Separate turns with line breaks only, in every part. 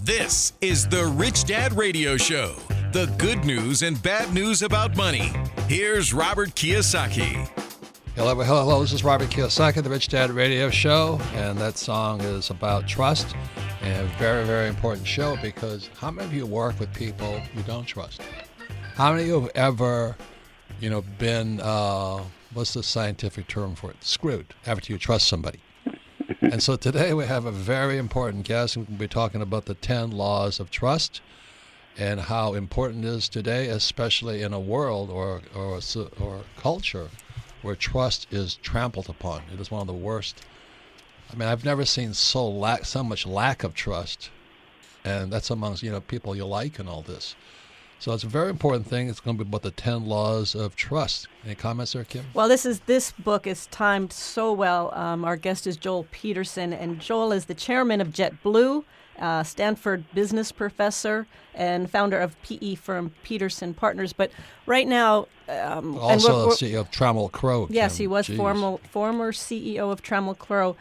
This is the Rich Dad Radio Show. The good news and bad news about money. Here's Robert Kiyosaki.
Hello. This is Robert Kiyosaki, the Rich Dad Radio Show, and that song is about trust. And a very, very important show because how many of you work with people you don't trust? How many of you have ever, been, what's the scientific term for it? Screwed after you trust somebody. And so today we have a very important guest. We're going to be talking about the 10 laws of trust and how important it is today, especially in a world or culture where trust is trampled upon. It is one of the worst. I mean, I've never seen so much lack of trust, and that's amongst people you like and all this. So it's a very important thing. It's going to be about the 10 laws of trust. Any comments there, Kim?
Well, this book is timed so well. Our guest is Joel Peterson, and Joel is the chairman of JetBlue, Stanford business professor, and founder of PE firm Peterson Partners. But right now,
also the CEO of Trammell Crow.
Yes,
Kim.
he was
Jeez.
former CEO of Trammell Crow.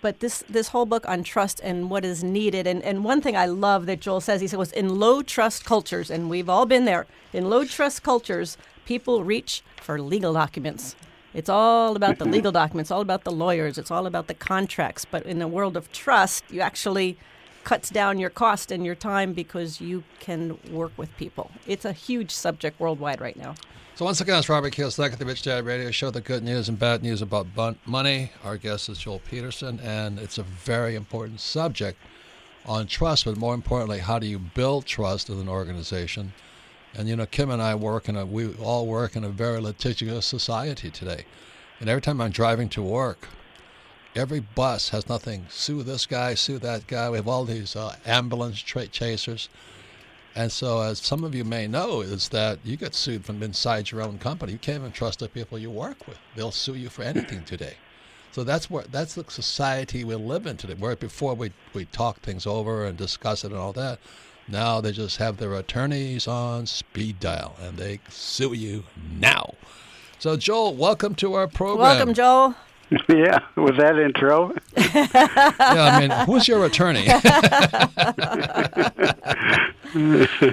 But this whole book on trust and what is needed, and one thing I love that Joel says, he said, was in low trust cultures, and we've all been there. In low trust cultures, people reach for legal documents. It's all about the legal documents, all about the lawyers, it's all about the contracts. But in the world of trust, you actually cuts down your cost and your time because you can work with people. It's a huge subject worldwide right now.
So once again, it's Robert Kiyosaki, the Rich Dad Radio Show, the good news and bad news about money. Our guest is Joel Peterson, and it's a very important subject on trust, but more importantly, how do you build trust in an organization? And, Kim and I we all work in a very litigious society today. And every time I'm driving to work, every bus has nothing. Sue this guy, sue that guy. We have all these ambulance chasers. And so, as some of you may know, is that you get sued from inside your own company. You can't even trust the people you work with. They'll sue you for anything today. So that's the society we live in today. Where before we talk things over and discuss it and all that, now they just have their attorneys on speed dial and they sue you now. So, Joel, welcome to our program.
Welcome, Joel.
Yeah, with that intro.
Who's your attorney?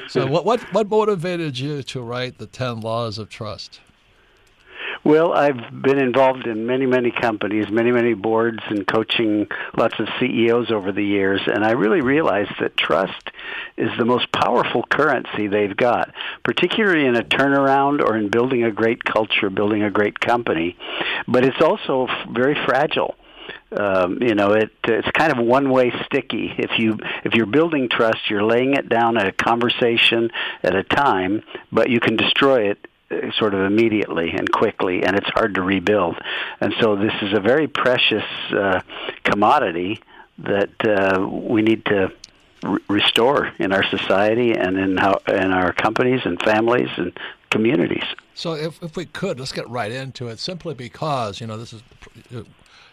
So what motivated you to write the 10 Laws of Trust?
Well, I've been involved in many, many companies, many boards, and coaching lots of CEOs over the years, and I really realized that trust is the most powerful currency they've got, particularly in a turnaround or in building a great culture, building a great company. But it's also very fragile. It's kind of one-way sticky. If you're building trust, you're laying it down a conversation at a time, but you can destroy it sort of immediately and quickly, and it's hard to rebuild. And so this is a very precious commodity that we need to restore in our society and in our companies and families and communities.
So if we could, let's get right into it, simply because, this is,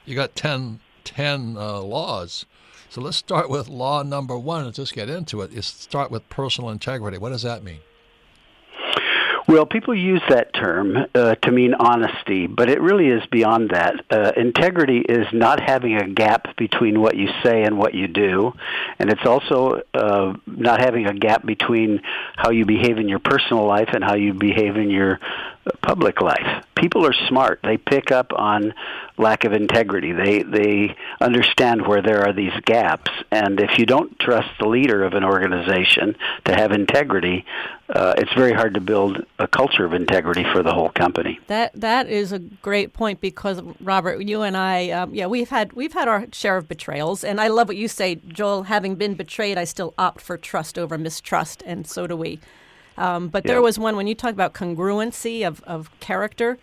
you got 10 laws. So let's start with law number 1 and just get into it. Is start with personal integrity. What does that mean?
Well, people use that term to mean honesty, but it really is beyond that. Integrity is not having a gap between what you say and what you do, and it's also not having a gap between how you behave in your personal life and how you behave in your public life. People are smart. They pick up on lack of integrity. They understand where there are these gaps, and if you don't trust the leader of an organization to have integrity, it's very hard to build a culture of integrity for the whole company.
That is a great point because, Robert, you and I, we've had our share of betrayals, and I love what you say, Joel. Having been betrayed, I still opt for trust over mistrust, and so do we. But there was one, when you talk about congruency of character,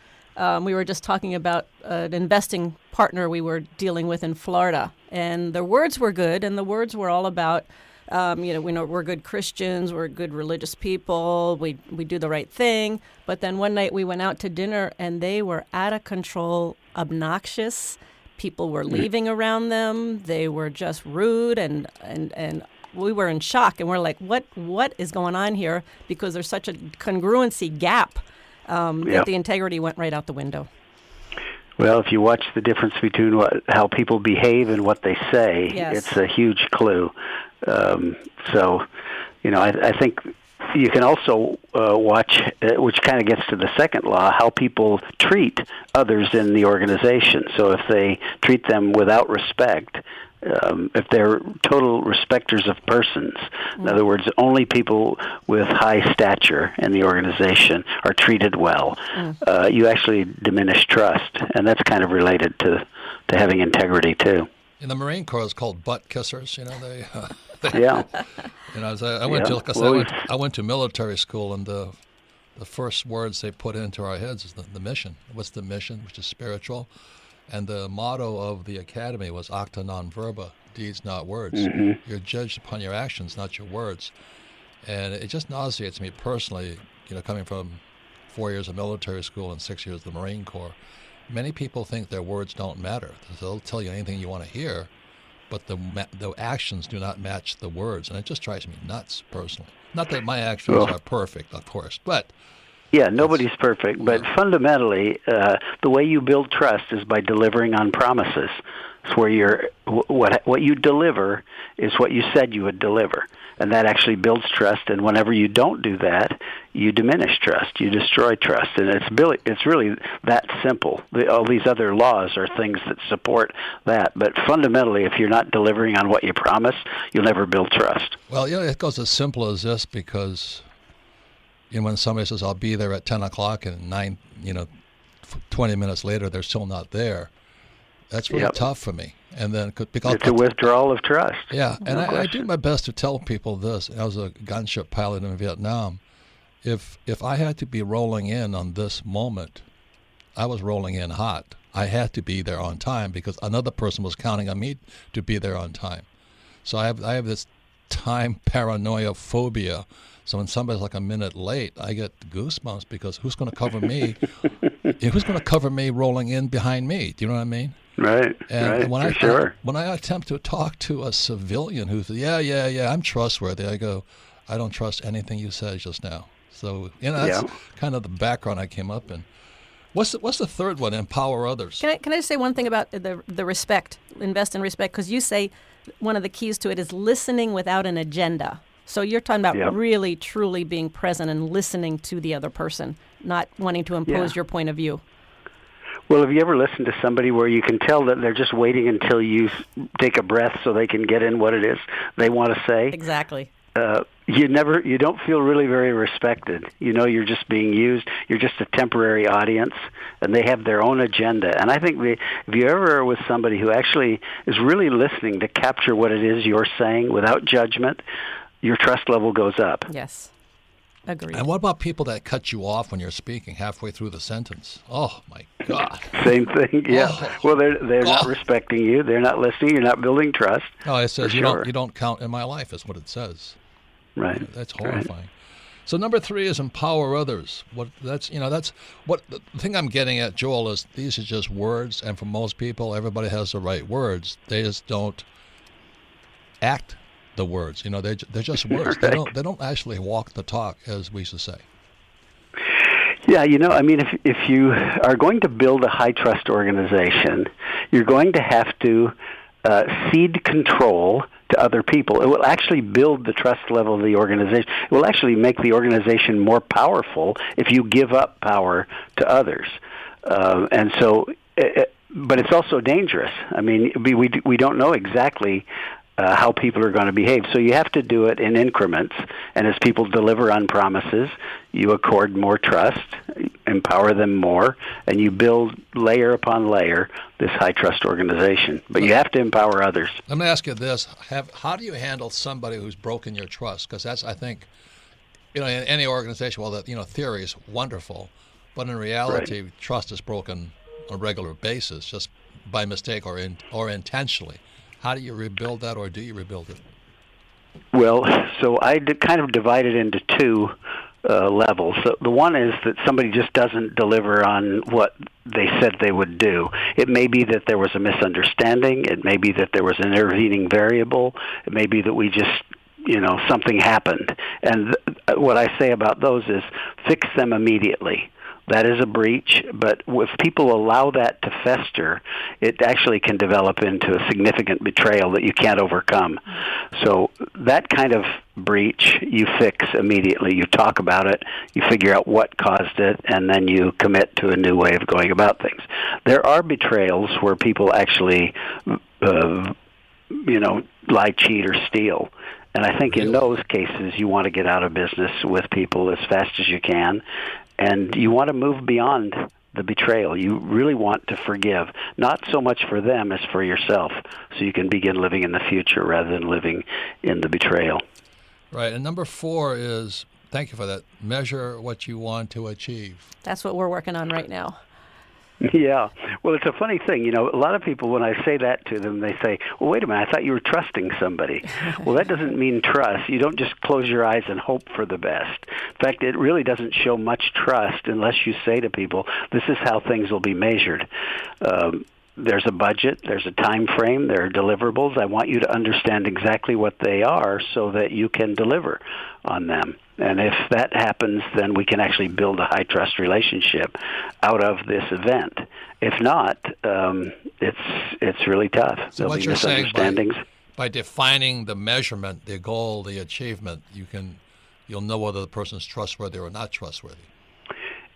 we were just talking about an investing partner we were dealing with in Florida, and the words were good, and the words were all about, we know we're good Christians, we're good religious people, we do the right thing. But then one night we went out to dinner, and they were out of control, obnoxious. People were leaving around them. They were just rude, and we were in shock, and we're like, what is going on here? Because there's such a congruency gap that the integrity went right out the window.
Well, if you watch the difference between how people behave and what they say,
Yes.
it's a huge clue. So, I think you can also watch, which kind of gets to the second law, how people treat others in the organization. So if they treat them without respect, if they're total respecters of persons, in other words, only people with high stature in the organization are treated well, you actually diminish trust, and that's kind of related to having integrity too.
In the Marine Corps, it's called butt kissers. They
Yeah.
I went to military school, and the first words they put into our heads is the mission. What's the mission, which is spiritual? And the motto of the academy was acta non verba, deeds not words.
Mm-hmm.
You're judged upon your actions, not your words. And it just nauseates me personally, coming from 4 years of military school and 6 years of the Marine Corps. Many people think their words don't matter. They'll tell you anything you want to hear, but the actions do not match the words. And it just drives me nuts personally. Not that my actions are perfect, of course, but...
Yeah, nobody's perfect, but fundamentally, the way you build trust is by delivering on promises. It's where what you deliver is what you said you would deliver, and that actually builds trust. And whenever you don't do that, you diminish trust, you destroy trust, and it's really that simple. All these other laws are things that support that, but fundamentally, if you're not delivering on what you promise, you'll never build trust.
Well, it goes as simple as this, because when somebody says, I'll be there at 10 o'clock and 20 minutes later, they're still not there, that's really tough for me. And then because
it's a withdrawal of trust.
Yeah, and I do my best to tell people this. I was a gunship pilot in Vietnam. If I had to be rolling in on this moment, I was rolling in hot. I had to be there on time because another person was counting on me to be there on time. So I have this time paranoia phobia. So when somebody's like a minute late, I get goosebumps because who's going to cover me? Who's going to cover me rolling in behind me? Do you know what I mean?
Right.
And
right.
When I attempt to talk to a civilian who says, yeah, I'm trustworthy, I go, I don't trust anything you said just now. So that's kind of the background I came up in. What's the third one? Empower others.
Can I just say one thing about the respect? Invest in respect, because you say one of the keys to it is listening without an agenda. So you're talking about really, truly being present and listening to the other person, not wanting to impose your point of view.
Well, have you ever listened to somebody where you can tell that they're just waiting until you take a breath so they can get in what it is they want to say?
Exactly.
You don't feel really very respected. You're just being used. You're just a temporary audience, and they have their own agenda. And I think if you ever are with somebody who actually is really listening to capture what it is you're saying without judgment, your trust level goes up.
Yes. Agreed.
And what about people that cut you off when you're speaking halfway through the sentence? Oh, my God.
Same thing, yeah. Well, they're not respecting you. They're not listening. You're not building trust.
No, it says you don't count in my life is what it says.
Right.
That's horrifying. Right. So number 3 is empower others. That's what the thing I'm getting at, Joel, is these are just words, and for most people, everybody has the right words. They just don't act the words. They're just words.
Right.
They don't actually walk the talk, as we used to say.
Yeah, if you are going to build a high trust organization, you're going to have to cede control to other people. It will actually build the trust level of the organization. It will actually make the organization more powerful if you give up power to others. But it's also dangerous. We don't know exactly how people are going to behave. So you have to do it in increments. And as people deliver on promises, you accord more trust, empower them more, and you build layer upon layer this high trust organization. But you have to empower others.
Let me ask you this. How do you handle somebody who's broken your trust? Because that's, I think, in any organization, theory is wonderful, but in reality, trust is broken on a regular basis, just by mistake or intentionally. How do you rebuild that, or do you rebuild it?
Well, so I kind of divide it into 2 levels. So the one is that somebody just doesn't deliver on what they said they would do. It may be that there was a misunderstanding. It may be that there was an intervening variable. It may be that we just, something happened. And what I say about those is fix them immediately. That is a breach, but if people allow that to fester, it actually can develop into a significant betrayal that you can't overcome. So that kind of breach you fix immediately. You talk about it, you figure out what caused it, and then you commit to a new way of going about things. There are betrayals where people actually, lie, cheat, or steal. And I think in those cases, you want to get out of business with people as fast as you can, and you want to move beyond the betrayal. You really want to forgive, not so much for them as for yourself, so you can begin living in the future rather than living in the betrayal.
Right. And number 4 is, thank you for that, measure what you want to achieve.
That's what we're working on right now.
Yeah. Well, it's a funny thing. A lot of people, when I say that to them, they say, well, wait a minute, I thought you were trusting somebody. Well, that doesn't mean trust. You don't just close your eyes and hope for the best. In fact, it really doesn't show much trust unless you say to people, this is how things will be measured. There's a budget, there's a time frame, there are deliverables. I want you to understand exactly what they are so that you can deliver on them. And if that happens, then we can actually build a high-trust relationship out of this event. If not, it's really tough.
So
There'll
what
be
you're saying,
misunderstandings.
by defining the measurement, the goal, the achievement, you'll know whether the person's trustworthy or not trustworthy.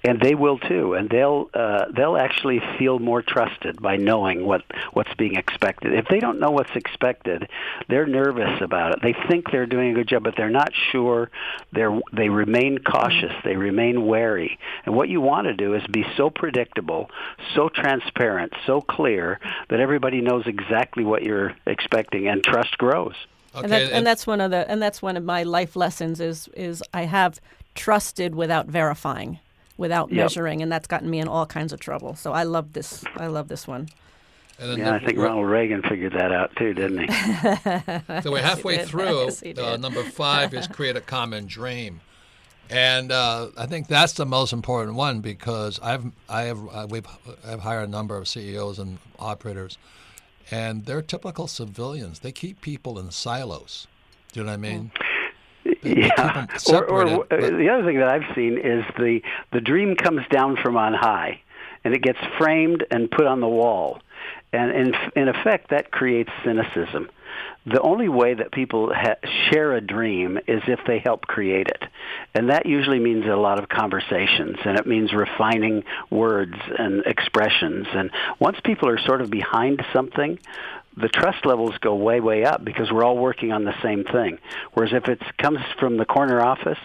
And they will too, and they'll actually feel more trusted by knowing what's being expected. If they don't know what's expected, they're nervous about it. They think they're doing a good job, but they're not sure. They remain cautious. They remain wary. And what you want to do is be so predictable, so transparent, so clear that everybody knows exactly what you're expecting, and trust grows.
Okay,
And that's one of my life lessons is I have trusted without verifying, without measuring, and that's gotten me in all kinds of trouble. So I love this. I love this one.
And
I think Ronald Reagan figured that out too, didn't he?
So we're halfway through.
Yes, he did.
Number 5 is create a common dream, and I think that's the most important one because I've hired a number of CEOs and operators, and they're typical civilians. They keep people in silos. Do you know what I mean?
Yeah. Or the other thing that I've seen is the dream comes down from on high, and it gets framed and put on the wall. And in effect, that creates cynicism. The only way that people share a dream is if they help create it. And that usually means a lot of conversations, and it means refining words and expressions. And once people are sort of behind something, the trust levels go way, way up because we're all working on the same thing. Whereas if it comes from the corner office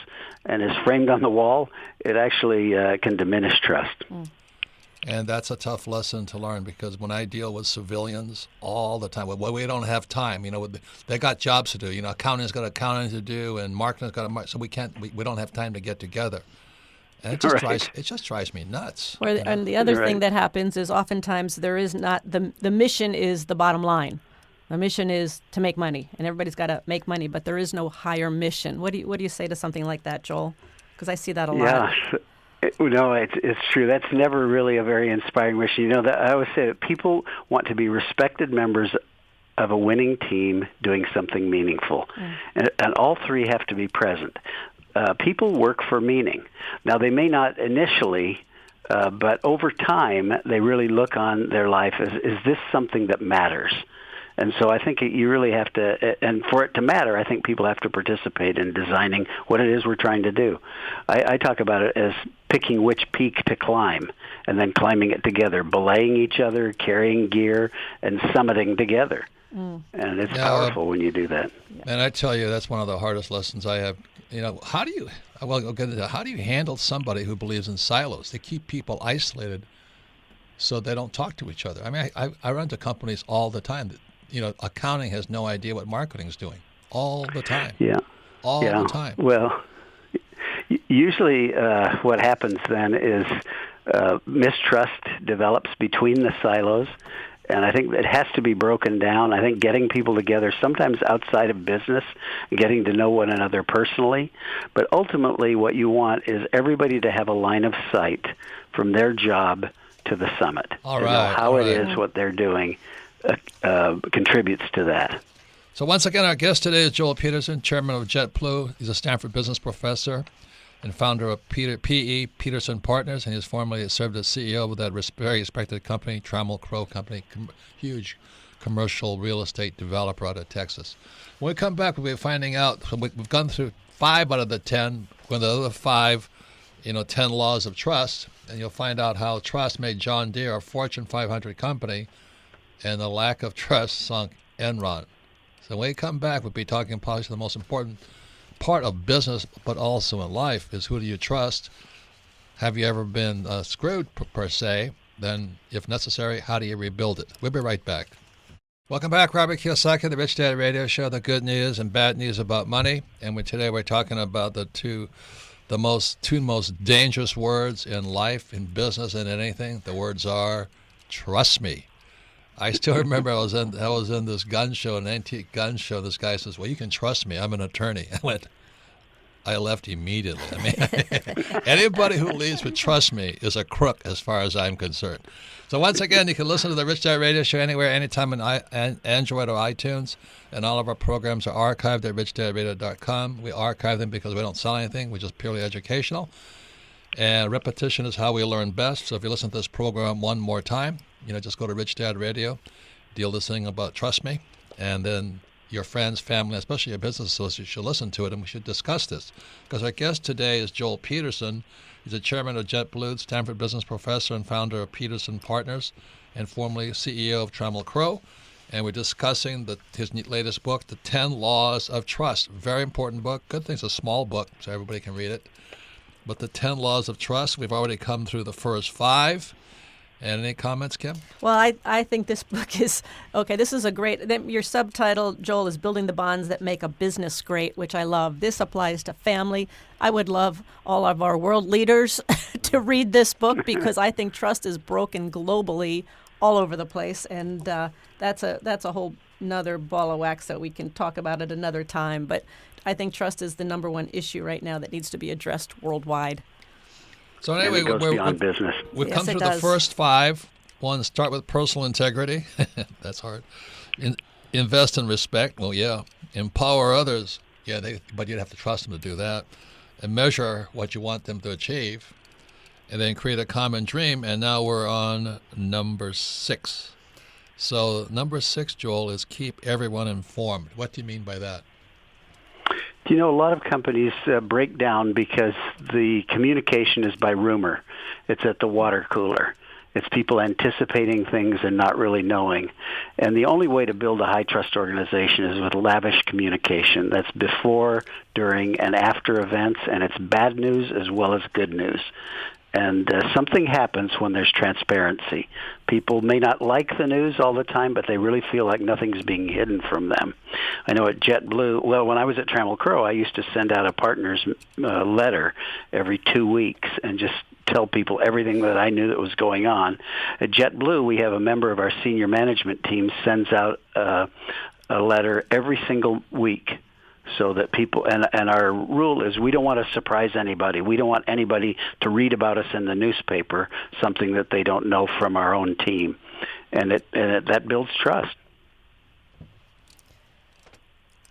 and is framed on the wall, it actually can diminish trust.
And that's a tough lesson to learn because when I deal with civilians all the time, well, we don't have time. They got jobs to do. Accounting's got accounting to do, and marketing's got so we don't have time to get together. And it just drives me nuts.
And the other thing that happens is oftentimes there is not the mission is the bottom line. The mission is to make money, and everybody's got to make money, but there is no higher mission. What do you say to something like that, Joel? Because I see that a lot.
Yeah. No, it's true. That's never really a very inspiring mission. I always say that people want to be respected members of a winning team doing something meaningful, and all three have to be present. People work for meaning. Now, they may not initially, but over time, they really look on their life as, is this something that matters? And so I think you really have to, and for it to matter, I think people have to participate in designing what it is we're trying to do. I talk about it as picking which peak to climb and then climbing it together, belaying each other, carrying gear, and summiting together. And it's powerful when you do that.
And I tell you, that's one of the hardest lessons I have. How do you handle somebody who believes in silos? They keep people isolated so they don't talk to each other. I mean, I run to companies all the time that, accounting has no idea what marketing is doing all the time.
Yeah.
All the time.
Well, usually what happens then is mistrust develops between the silos, and I think it has to be broken down. I think getting people together, sometimes outside of business, getting to know one another personally, but ultimately what you want is everybody to have a line of sight from their job to the summit.
All
to
right,
know how
all
it
right.
is what they're doing contributes to that.
So once again, our guest today is Joel Peterson, chairman of JetBlue. He's a Stanford business professor. and founder of P.E. Peterson Partners, and he's formerly served as CEO of that very respected company, Trammell Crow Company, huge commercial real estate developer out of Texas. When we come back, we'll be finding out, we've gone through 5 out of the 10, when the other 5, 10 laws of trust, and you'll find out how trust made John Deere a Fortune 500 company, and the lack of trust sunk Enron. So when we come back, we'll be talking probably the most important part of business, but also in life, is who do you trust? Have you ever been screwed, per se? Then, if necessary, how do you rebuild it? We'll be right back. Welcome back, Robert Kiyosaki, the Rich Dad Radio Show, the good news and bad news about money. And today we're talking about the two most dangerous words in life, in business, and in anything. The words are, trust me. I still remember I was in this gun show, an antique gun show. This guy says, well, you can trust me. I'm an attorney. I left immediately. I mean, anybody who leaves with trust me is a crook as far as I'm concerned. So once again, you can listen to the Rich Dad Radio Show anywhere, anytime on Android or iTunes. And all of our programs are archived at richdadradio.com. We archive them because we don't sell anything. We're just purely educational. And repetition is how we learn best. So if you listen to this program one more time, just go to Rich Dad Radio, deal this thing about trust me, and then your friends, family, especially your business associates should listen to it, and we should discuss this. Because our guest today is Joel Peterson. He's the chairman of JetBlue, Stanford business professor, and founder of Peterson Partners, and formerly CEO of Trammell Crow. And we're discussing his latest book, The 10 Laws of Trust. Very important book. Good thing it's a small book, so everybody can read it. But the 10 Laws of Trust, we've already come through the first 5. And any comments, Kim?
Well, I think this book is, okay, this is a great, your subtitle, Joel, is Building the Bonds That Make a Business Great, which I love. This applies to family. I would love all of our world leaders to read this book because I think trust is broken globally all over the place. And that's a whole nother ball of wax that we can talk about at another time. But I think trust is the number one issue right now that needs to be addressed worldwide.
So anyway,
it goes beyond business.
We've come through the first 5. One, start with personal integrity. That's hard. Invest in respect. Well, yeah. Empower others. Yeah, but you'd have to trust them to do that. And measure what you want them to achieve. And then create a common dream. And now we're on number 6. So number 6, Joel, is keep everyone informed. What do you mean by that?
A lot of companies break down because the communication is by rumor. It's at the water cooler. It's people anticipating things and not really knowing. And the only way to build a high-trust organization is with lavish communication. That's before, during, and after events, and it's bad news as well as good news. And something happens when there's transparency. People may not like the news all the time, but they really feel like nothing's being hidden from them. I know at JetBlue, when I was at Trammell Crow, I used to send out a partner's letter every 2 weeks and just tell people everything that I knew that was going on. At JetBlue, we have a member of our senior management team sends out a letter every single week. So that people, and our rule is we don't want to surprise anybody. We don't want anybody to read about us in the newspaper, something that they don't know from our own team. And that builds trust.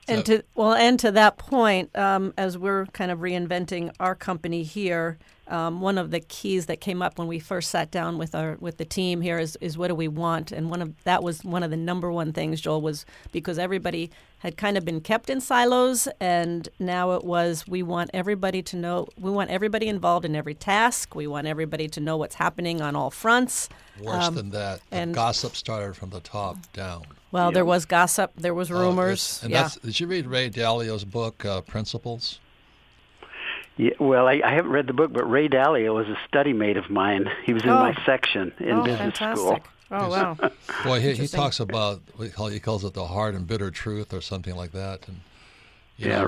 And to that point, as we're kind of reinventing our company here, one of the keys that came up when we first sat down with the team here is what do we want? And that was one of the number one things, Joel, was because everybody had kind of been kept in silos, and now it was we want everybody to know, we want everybody involved in every task, we want everybody to know what's happening on all fronts.
Worse than that, the gossip started from the top down.
Well, there was gossip, there was rumors.
Did you read Ray Dalio's book, Principles?
Yeah, well, I haven't read the book, but Ray Dalio was a study mate of mine. He was in my section in business school.
Oh, wow.
Boy, he talks about, he calls it the hard and bitter truth or something like that. And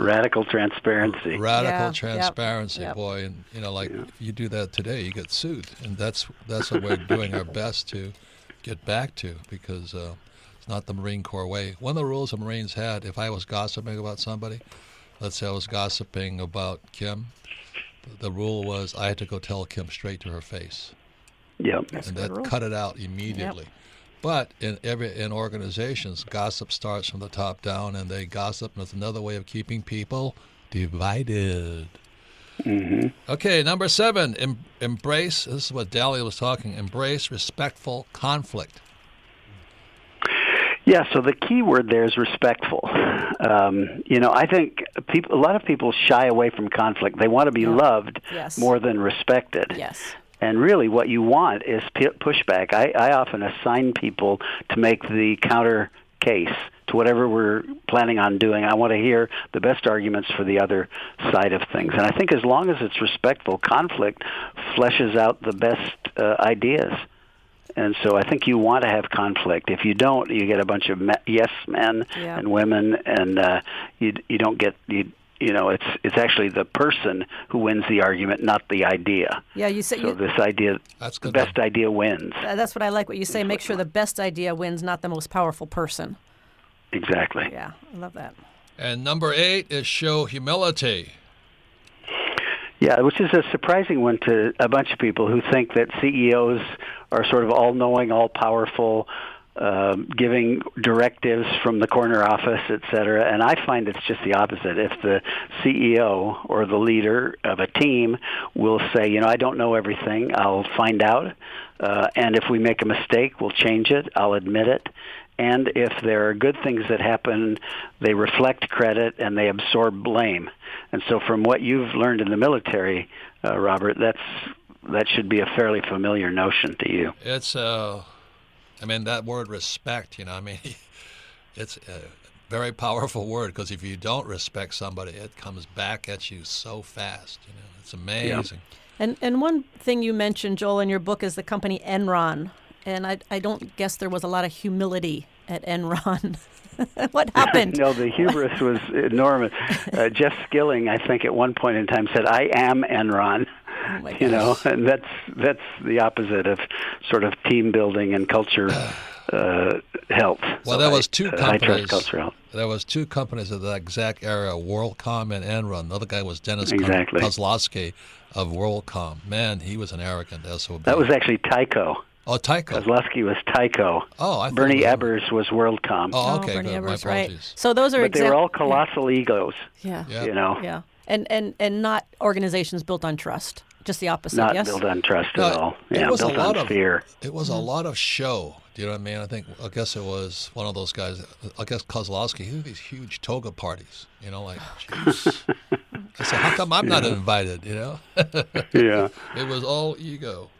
radical transparency.
Radical transparency, boy. And, if you do that today, you get sued. And that's what we're doing our best to get back to, because it's not the Marine Corps way. One of the rules the Marines had, if I was gossiping about somebody, let's say I was gossiping about Kim, the rule was I had to go tell Kim straight to her face.
Yep.
And that cut it out immediately. Yep. But in organizations, gossip starts from the top down, and they gossip, and it's another way of keeping people divided. Okay, number 7, embrace, this is what Dahlia was talking, embrace respectful conflict.
Yeah, so the key word there is respectful. I think a lot of people shy away from conflict. They want to be loved more than respected.
Yes.
And really what you want is pushback. I often assign people to make the counter case to whatever we're planning on doing. I want to hear the best arguments for the other side of things. And I think as long as it's respectful, conflict fleshes out the best ideas. And so I think you want to have conflict. If you don't, you get a bunch of yes men and women, and you don't get it's actually the person who wins the argument, not the idea.
Yeah, you say
this idea, the best idea wins.
That's what I like. What you say. Make sure the best idea wins, not the most powerful person.
Exactly.
Yeah, I love that.
And number 8 is show humility.
Yeah, which is a surprising one to a bunch of people who think that CEOs are sort of all-knowing, all-powerful, giving directives from the corner office, et cetera. And I find it's just the opposite. If the CEO or the leader of a team will say, I don't know everything, I'll find out. And if we make a mistake, we'll change it, I'll admit it. And if there are good things that happen, they reflect credit and they absorb blame. And so from what you've learned in the military, Robert, that should be a fairly familiar notion to you.
It's, that word respect, it's a very powerful word, because if you don't respect somebody, it comes back at you so fast. It's amazing.
Yeah. And one thing you mentioned, Joel, in your book is the company Enron. And I don't guess there was a lot of humility at Enron. What happened?
No, the hubris was enormous. Jeff Skilling, I think, at one point in time said, "I am Enron."
Oh my gosh.
And that's the opposite of sort of team building and culture health.
Well, there was two companies.
I trust culture health.
There was 2 companies of that exact era, WorldCom and Enron. Another guy was Dennis Kozlowski of WorldCom. Man, he was an arrogant SOB.
That was actually Tyco.
Oh, Tyco.
Kozlowski was Tyco.
Oh, I
Bernie Ebbers was WorldCom.
Oh, okay.
Bernie
Good.
Ebbers,
My apologies.
right. So those are
But they were all colossal egos.
Yeah.
Yeah.
And not organizations built on trust. Just the opposite.
Not
yes?
built on trust at all.
It
Yeah,
was
built on fear.
It was a lot of show. Do you know what I mean? I guess it was one of those guys. I guess Kozlowski. He had these huge toga parties. Jeez. I said, how come I'm not invited?
Yeah.
It was all ego.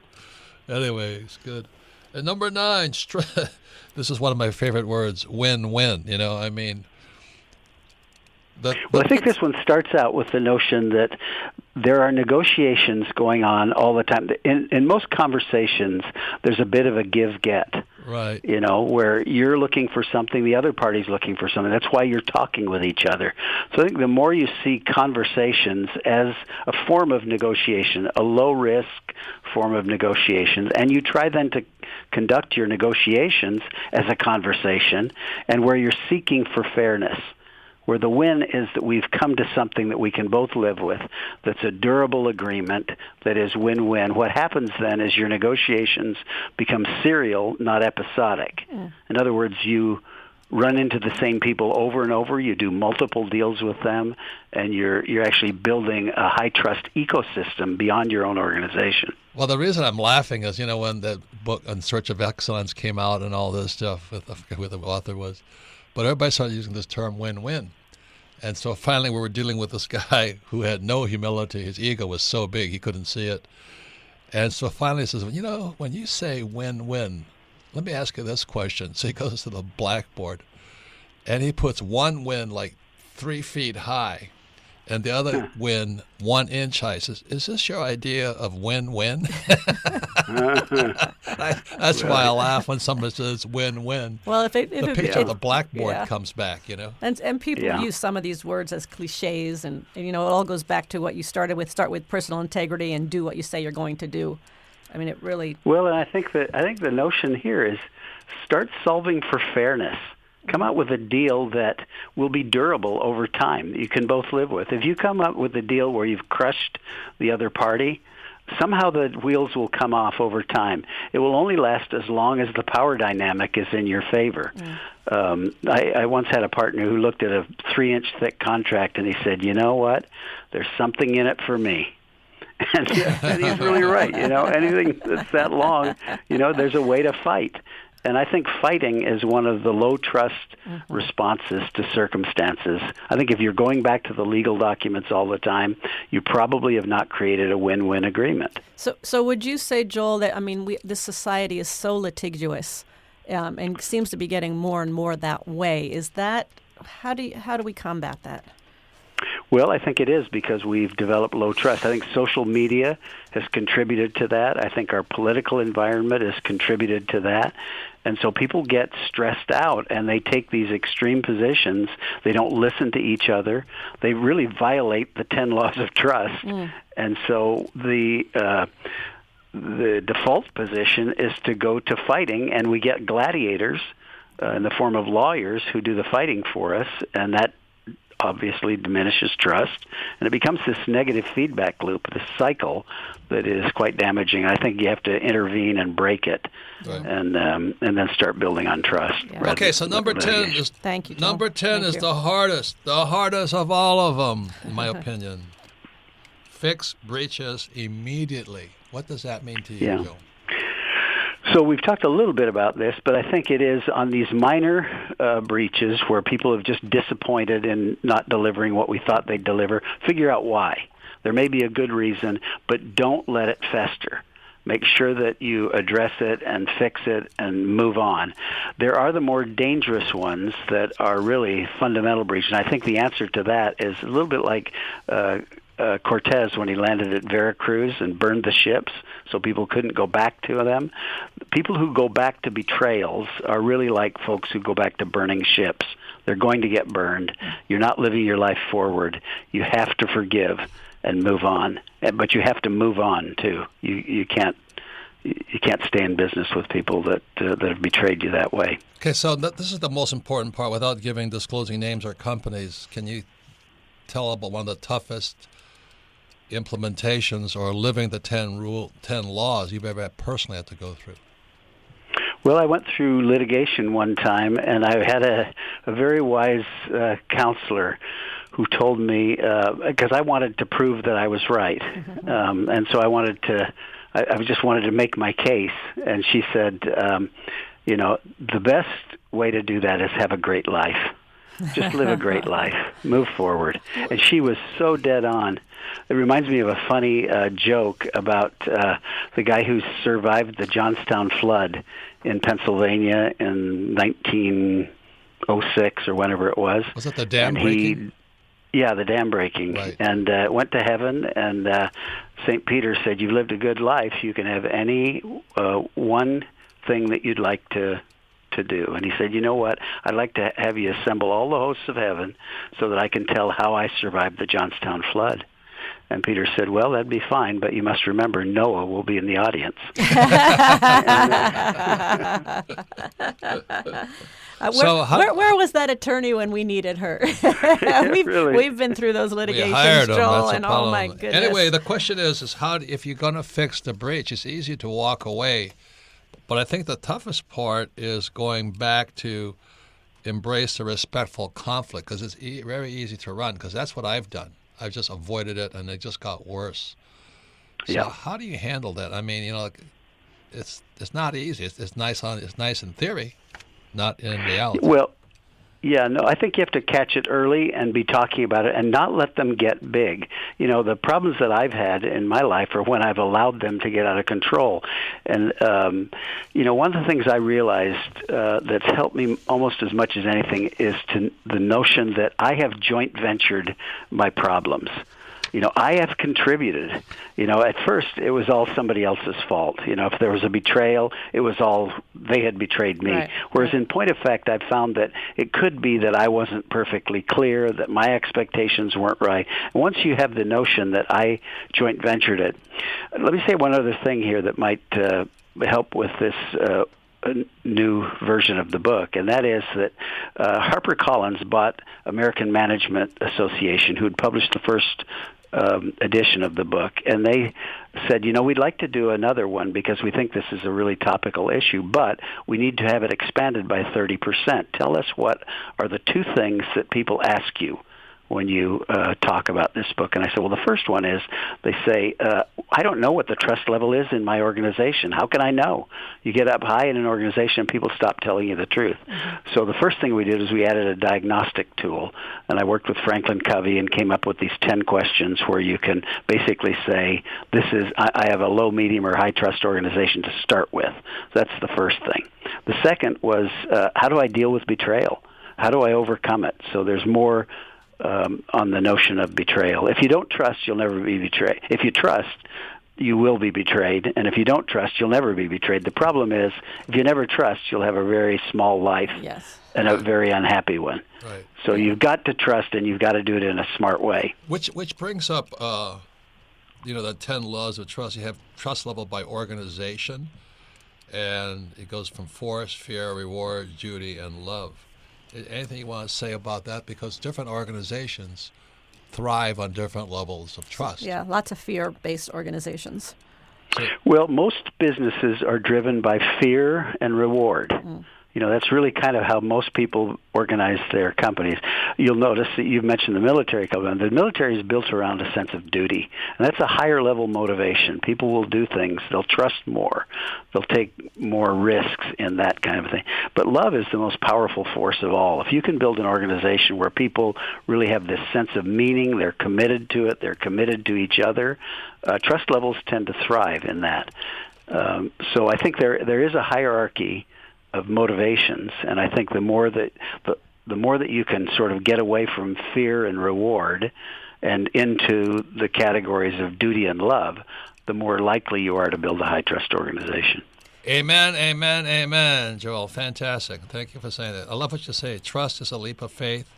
Anyways, good. And number 9, this is one of my favorite words, win-win.
Well, I think this one starts out with the notion that there are negotiations going on all the time. In most conversations, there's a bit of a give-get.
Right.
Where you're looking for something, the other party's looking for something. That's why you're talking with each other. So I think the more you see conversations as a form of negotiation, a low-risk form of negotiations, and you try then to conduct your negotiations as a conversation, and where you're seeking for fairness, where the win is that we've come to something that we can both live with, that's a durable agreement, that is win-win. What happens then is your negotiations become serial, not episodic. In other words, you run into the same people over and over, you do multiple deals with them, and you're actually building a high-trust ecosystem beyond your own organization.
Well, the reason I'm laughing is, when the book In Search of Excellence came out and all this stuff, I forget who the author was, but everybody started using this term win-win. And so finally we were dealing with this guy who had no humility. His ego was so big he couldn't see it. And so finally he says, when you say win-win, let me ask you this question. So he goes to the blackboard and he puts one win like 3 feet high and the other win 1 inch high. He says, is this your idea of win-win? That's why I laugh when somebody says win-win.
Well, if
the picture of the blackboard comes back,
And people use some of these words as cliches, and it all goes back to what you started with. Start with personal integrity and do what you say you're going to do. It really.
Well, and I think the notion here is start solving for fairness. Come out with a deal that will be durable over time, that you can both live with. If you come up with a deal where you've crushed the other party, somehow the wheels will come off over time. It will only last as long as the power dynamic is in your favor. I once had a partner who looked at a 3-inch thick contract, and he said, you know what? There's something in it for me. And he's really right. Anything that's that long, there's a way to fight. And I think fighting is one of the low-trust responses to circumstances. I think if you're going back to the legal documents all the time, you probably have not created a win-win agreement.
So would you say, Joel, that, this society is so litigious and seems to be getting more and more that way. Is that, how do we combat that?
Well, I think it is because we've developed low trust. I think social media has contributed to that. I think our political environment has contributed to that. And so people get stressed out, and they take these extreme positions. They don't listen to each other. They really violate the 10 laws of trust. And so the default position is to go to fighting, and we get gladiators in the form of lawyers who do the fighting for us, and that obviously diminishes trust, and it becomes this negative feedback loop, this cycle that is quite damaging. I think you have to intervene and break it, right, and then start building on trust.
Yeah. Okay, so number 10 is
Thank you, Joel.
Number 10 is the hardest of all of them, in my opinion. Fix breaches immediately. What does that mean to you, Joel?
So we've talked a little bit about this, but I think it is on these minor breaches where people have just disappointed in not delivering what we thought they'd deliver. Figure out why. There may be a good reason, but don't let it fester. Make sure that you address it and fix it and move on. There are the more dangerous ones that are really fundamental breaches, and I think the answer to that is a little bit like Cortez when he landed at Veracruz and burned the ships so people couldn't go back to them. People who go back to betrayals are really like folks who go back to burning ships. They're going to get burned. You're not living your life forward. You have to forgive and move on, but you have to move on too. You can't stay in business with people that have betrayed you that way.
Okay, so this is the most important part. Without disclosing names or companies, can you tell about one of the toughest implementations or living the 10 laws you've ever personally had to go through?
Well, I went through litigation one time, and I had a very wise counselor who told me, because I wanted to prove that I was right, and so I just wanted to make my case, and she said, the best way to do that is have a great life. Just live a great life. Move forward. And she was so dead on. It reminds me of a funny joke about the guy who survived the Johnstown flood in Pennsylvania in 1906 or whenever it was.
Was it the dam breaking?
Yeah, the dam breaking.
Right.
And went to heaven, and St. Peter said, you've lived a good life. You can have any one thing that you'd like to do. And he said, you know what? I'd like to have you assemble all the hosts of heaven so that I can tell how I survived the Johnstown flood. And Peter said, well, that'd be fine, but you must remember Noah will be in the audience.
Where was that attorney when we needed her? We've been through those litigations, Joel, and oh my goodness.
Anyway, the question is how if you're going to fix the breach, it's easy to walk away. But I think the toughest part is going back to embrace the respectful conflict, because it's very easy to run, because that's what I've done. I've just avoided it, and it just got worse. So how do you handle that? I mean, it's not easy. It's nice in theory, not in reality.
Well, yeah, no, I think you have to catch it early and be talking about it and not let them get big. The problems that I've had in my life are when I've allowed them to get out of control. And, one of the things I realized that's helped me almost as much as anything is the notion that I have joint ventured my problems. I have contributed. At first it was all somebody else's fault. If there was a betrayal, it was all they had betrayed me. Right. Whereas in point of fact, I've found that it could be that I wasn't perfectly clear, that my expectations weren't right. And once you have the notion that I joint ventured it, let me say one other thing here that might help with this new version of the book, and that is that HarperCollins bought American Management Association, who had published the first edition of the book, and they said, we'd like to do another one because we think this is a really topical issue, but we need to have it expanded by 30%. Tell us what are the two things that people ask you when you talk about this book. And I said, well, the first one is they say, I don't know what the trust level is in my organization. How can I know? You get up high in an organization, people stop telling you the truth. Mm-hmm. So the first thing we did is we added a diagnostic tool, and I worked with Franklin Covey and came up with these 10 questions where you can basically say, I have a low, medium, or high trust organization to start with. So that's the first thing. The second was, how do I deal with betrayal? How do I overcome it? So there's more on the notion of betrayal. If you don't trust, you'll never be betrayed. If you trust, you will be betrayed. And if you don't trust, you'll never be betrayed. The problem is, if you never trust, you'll have a very small life and a very unhappy one.
Right.
So you've got to trust, and you've got to do it in a smart way.
Which brings up, the 10 laws of trust. You have trust level by organization, and it goes from force, fear, reward, duty, and love. Anything you want to say about that? Because different organizations thrive on different levels of trust.
Yeah, lots of fear-based organizations.
Well, most businesses are driven by fear and reward. Mm. That's really kind of how most people organize their companies. You'll notice that you've mentioned the military company. The military is built around a sense of duty, and that's a higher level motivation. People will do things. They'll trust more. They'll take more risks in that kind of thing. But love is the most powerful force of all. If you can build an organization where people really have this sense of meaning, they're committed to it, they're committed to each other, trust levels tend to thrive in that. So I think there is a hierarchy of motivations, and I think the more that you can sort of get away from fear and reward and into the categories of duty and love, the more likely you are to build a high trust organization.
Amen, amen, amen, Joel. Fantastic. Thank you for saying that. I love what you say. Trust is a leap of faith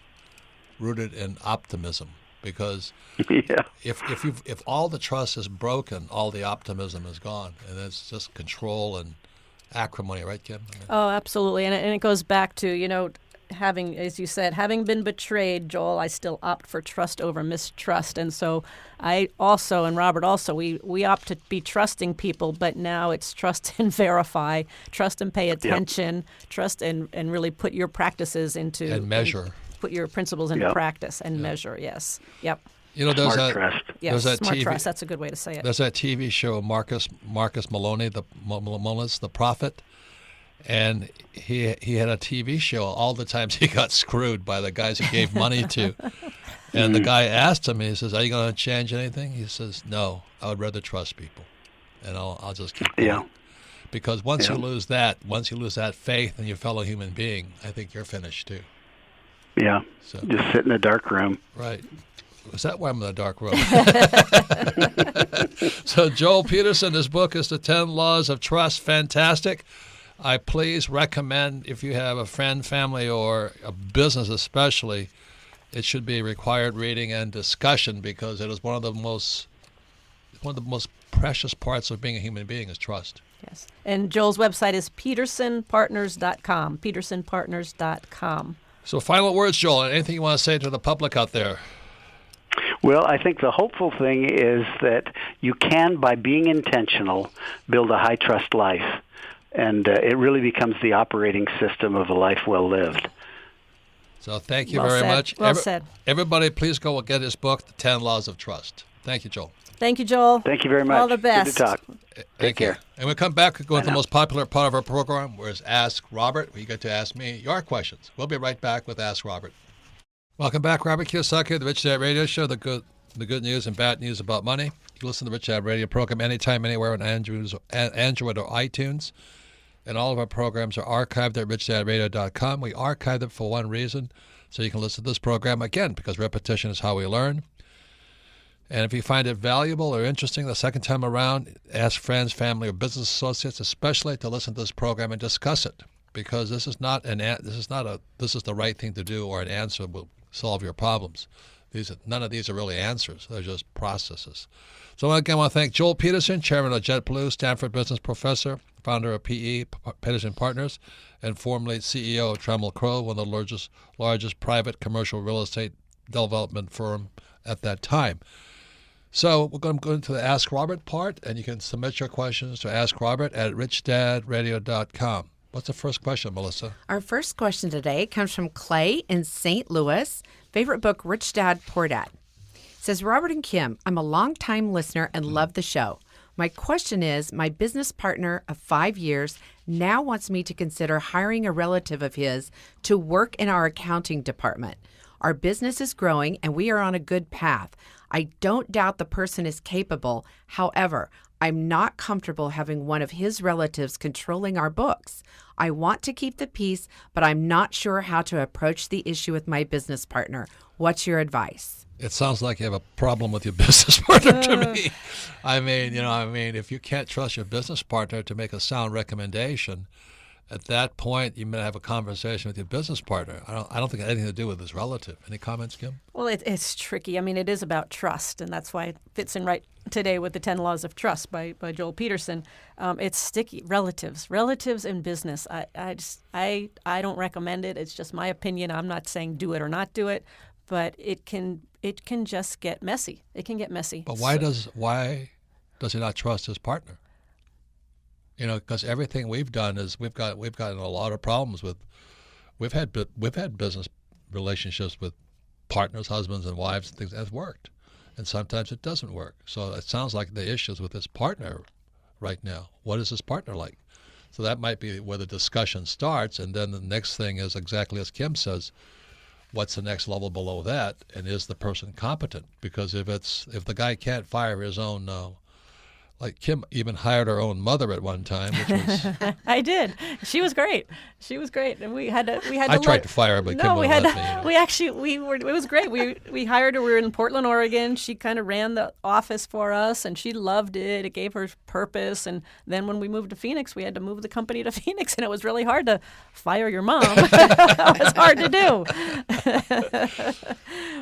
rooted in optimism, because if all the trust is broken, all the optimism is gone, and it's just control and acrimony, right, Kim?
Oh, absolutely. And it goes back to, having, as you said, having been betrayed, Joel, I still opt for trust over mistrust. And so I also, and Robert also, we opt to be trusting people, but now it's trust and verify, trust and pay attention, trust and really put your practices into...
And measure.
Put your principles into practice and measure, yes. Yep.
Smart trust.
Yes, smart trust. That's a good way to say it.
There's that TV show, Marcus Maloney, the prophet, and he had a TV show. All the times he got screwed by the guys he gave money to, and the guy asked him, he says, "Are you going to change anything?" He says, "No, I would rather trust people, and I'll just keep going." Yeah. Because once you lose that faith in your fellow human being, I think you're finished too.
Yeah. So, just sit in a dark room.
Right. Was that why I'm in the dark room? So Joel Peterson, his book is The 10 Laws of Trust. Fantastic. I please recommend, if you have a friend, family, or a business especially, it should be required reading and discussion, because it is one of the most precious parts of being a human being is trust.
Yes. And Joel's website is petersonpartners.com, petersonpartners.com.
So final words, Joel, anything you want to say to the public out there?
Well, I think the hopeful thing is that you can, by being intentional, build a high-trust life, and it really becomes the operating system of a life well lived.
So thank you very much.
Well said.
Everybody, please go and get his book, The 10 Laws of Trust. Thank you, Joel.
Thank you, Joel.
Thank you very much.
All the best.
Good to talk.
Take care. And we'll come back and go into the most popular part of our program, where it's Ask Robert, where you get to ask me your questions. We'll be right back with Ask Robert. Welcome back, Robert Kiyosaki, the Rich Dad Radio Show, the good news and bad news about money. You can listen to the Rich Dad Radio program anytime, anywhere on Android or iTunes. And all of our programs are archived at richdadradio.com. We archive them for one reason, so you can listen to this program again, because repetition is how we learn. And if you find it valuable or interesting the second time around, ask friends, family, or business associates, especially, to listen to this program and discuss it, because this is the right thing to do, or an answer will solve your problems. None of these are really answers. They're just processes. So again, I want to thank Joel Peterson, chairman of JetBlue, Stanford business professor, founder of PE, Peterson Partners, and formerly CEO of Trammell Crow, one of the largest private commercial real estate development firm at that time. So we're going to go into the Ask Robert part, and you can submit your questions to AskRobert@richdadradio.com. What's the first question, Melissa?
Our first question today comes from Clay in St. Louis. Favorite book, Rich Dad, Poor Dad. It says, Robert and Kim, I'm a longtime listener and love the show. My question is, my business partner of 5 years now wants me to consider hiring a relative of his to work in our accounting department. Our business is growing and we are on a good path. I don't doubt the person is capable. However, I'm not comfortable having one of his relatives controlling our books. I want to keep the peace, but I'm not sure how to approach the issue with my business partner. What's your advice?
It sounds like you have a problem with your business partner to me. I mean, if you can't trust your business partner to make a sound recommendation, at that point, you may have a conversation with your business partner. I don't think it had anything to do with his relative. Any comments, Kim?
Well, it's tricky. I mean, it is about trust, and that's why it fits in right today with the 10 Laws of Trust by Joel Peterson. It's sticky. Relatives in business. I don't recommend it. It's just my opinion. I'm not saying do it or not do it, but it can just get messy. It can get messy.
But why does he not trust his partner? Because everything we've done is we've gotten a lot of problems with. We've had business relationships with partners, husbands and wives, and things that have worked, and sometimes it doesn't work. So it sounds like the issue is with his partner right now. What is his partner like? So that might be where the discussion starts, and then the next thing is exactly as Kim says. What's the next level below that, and is the person competent? Because if the guy can't fire his own. Like Kim even hired her own mother at one time, which was.
I did. She was great, and we had to.
I tried to fire her, but Kim wouldn't let me.
It was great. We hired her. We were in Portland, Oregon. She kind of ran the office for us, and she loved it. It gave her purpose. And then when we moved to Phoenix, we had to move the company to Phoenix, and it was really hard to fire your mom. It was hard to do.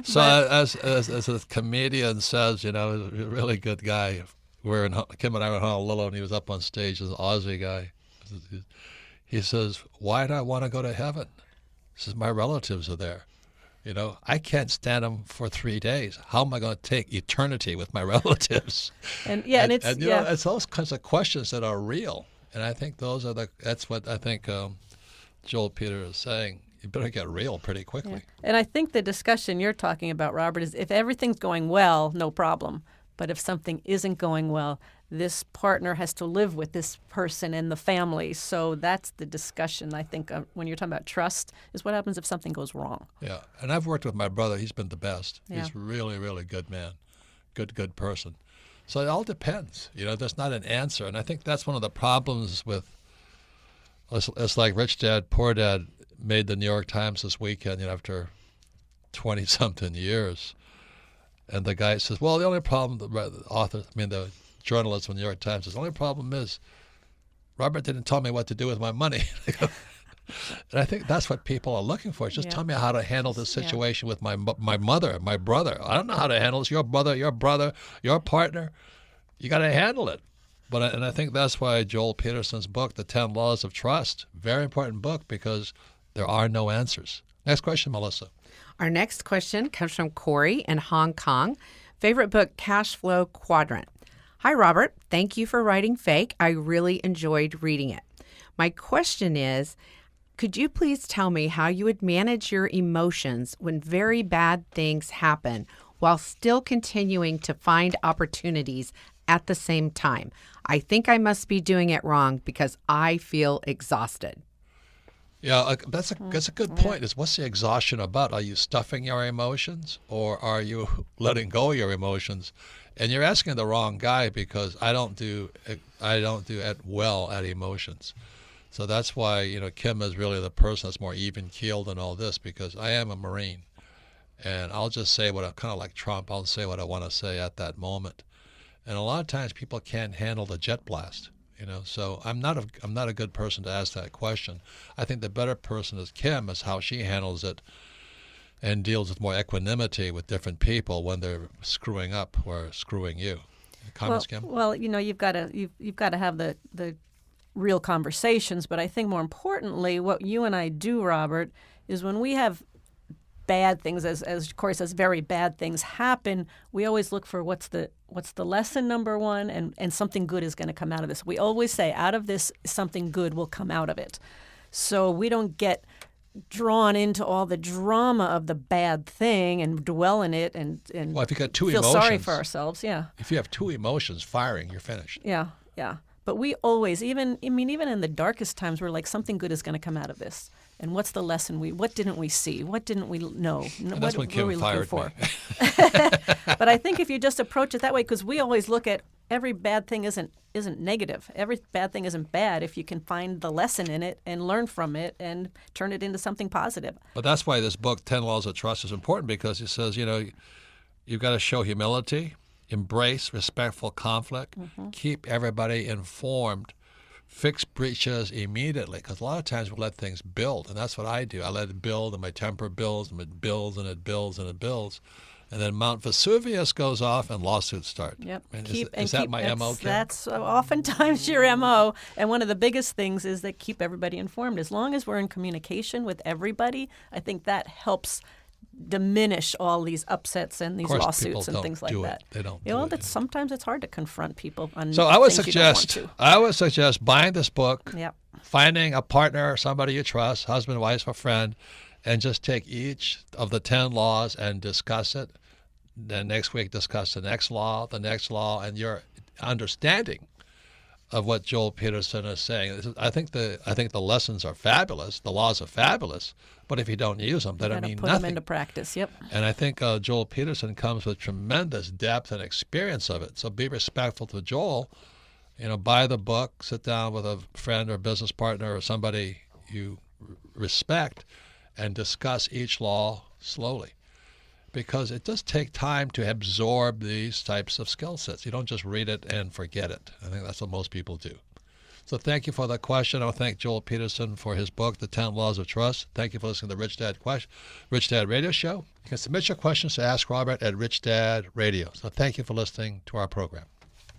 So as a comedian says, a really good guy. Kim and I were in Honolulu, and he was up on stage as an Aussie guy. He says, why do I want to go to heaven? He says, my relatives are there. I can't stand them for 3 days. How am I going to take eternity with my relatives? It's those kinds of questions that are real. And I think that's what I think Joel Peter is saying. You better get real pretty quickly.
Yeah. And I think the discussion you're talking about, Robert, is if everything's going well, no problem. But if something isn't going well, this partner has to live with this person and the family. So that's the discussion, I think, when you're talking about trust, is what happens if something goes wrong.
Yeah, and I've worked with my brother. He's been the best.
Yeah.
He's really, really good man, good person. So it all depends. There's not an answer. And I think that's one of the problems with, it's like Rich Dad, Poor Dad made the New York Times this weekend after 20-something years. And the guy says, well, the only problem, the journalist from the New York Times says, the only problem is Robert didn't tell me what to do with my money. And I think that's what people are looking for. Just tell me how to handle this situation with my mother, my brother. I don't know how to handle this. Your brother, your partner. You got to handle it. And I think that's why Joel Peterson's book, The 10 Laws of Trust, very important book because there are no answers. Next question, Melissa.
Our next question comes from Corey in Hong Kong. Favorite book, Cash Flow Quadrant. Hi, Robert. Thank you for writing Fake. I really enjoyed reading it. My question is, could you please tell me how you would manage your emotions when very bad things happen while still continuing to find opportunities at the same time? I think I must be doing it wrong because I feel exhausted.
Yeah, that's a good point. Is what's the exhaustion about? Are you stuffing your emotions, or are you letting go of your emotions? And you're asking the wrong guy because I don't do well at emotions. So that's why Kim is really the person that's more even keeled in all this because I am a Marine, and I'll just say what I kind of like Trump. I'll say what I want to say at that moment, and a lot of times people can't handle the jet blast. So I'm not a good person to ask that question. I think the better person is Kim, is how she handles it and deals with more equanimity with different people when they're screwing up or screwing you. Comments, Kim?
Well, you've got to have the real conversations, but I think more importantly, what you and I do, Robert, is when we have bad things, as of course as very bad things happen, we always look for what's the lesson, number one, and something good is going to come out of this. We always say out of this something good will come out of it. So we don't get drawn into all the drama of the bad thing and dwell in it and
Well, if you got two
feel
emotions,
sorry for ourselves. Yeah.
If you have two emotions firing, you're finished.
Yeah. But we always, even in the darkest times, we're like, something good is going to come out of this. And what's the lesson? What didn't we see? What didn't we know?
And that's when Kim fired me.
But I think if you just approach it that way, because we always look at every bad thing isn't negative. Every bad thing isn't bad if you can find the lesson in it and learn from it and turn it into something positive.
But that's why this book, 10 Laws of Trust, is important, because it says, you've got to show humility, embrace respectful conflict, keep everybody informed, fix breaches immediately, because a lot of times we let things build, and that's what I do. I let it build, and my temper builds, and it builds, and it builds, and it builds. And then Mount Vesuvius goes off and lawsuits start. Yep. Is that my MO, Kim?
That's oftentimes your MO. And one of the biggest things is that keep everybody informed. As long as we're in communication with everybody, I think that helps diminish all these upsets and these lawsuits and things like that.
They don't.
Sometimes it's hard to confront people on
So I would
things you don't want
suggest buying this book,
Yep.
finding a partner, somebody you trust, husband, wife, or friend, and just take each of the 10 laws and discuss it. Then next week discuss the next law, and your understanding of what Joel Peterson is saying. I think the lessons are fabulous, the laws are fabulous, but if you don't use them, they don't mean
put
nothing.
them into practice. Yep.
And I think Joel Peterson comes with tremendous depth and experience of it. So be respectful to Joel. Buy the book, sit down with a friend or business partner or somebody you respect, and discuss each law slowly. Because it does take time to absorb these types of skill sets. You don't just read it and forget it. I think that's what most people do. So thank you for the question. I'll thank Joel Peterson for his book, The 10 Laws of Trust. Thank you for listening to the Rich Dad Radio Show. You can submit your questions to Ask Robert at Rich Dad Radio. So thank you for listening to our program.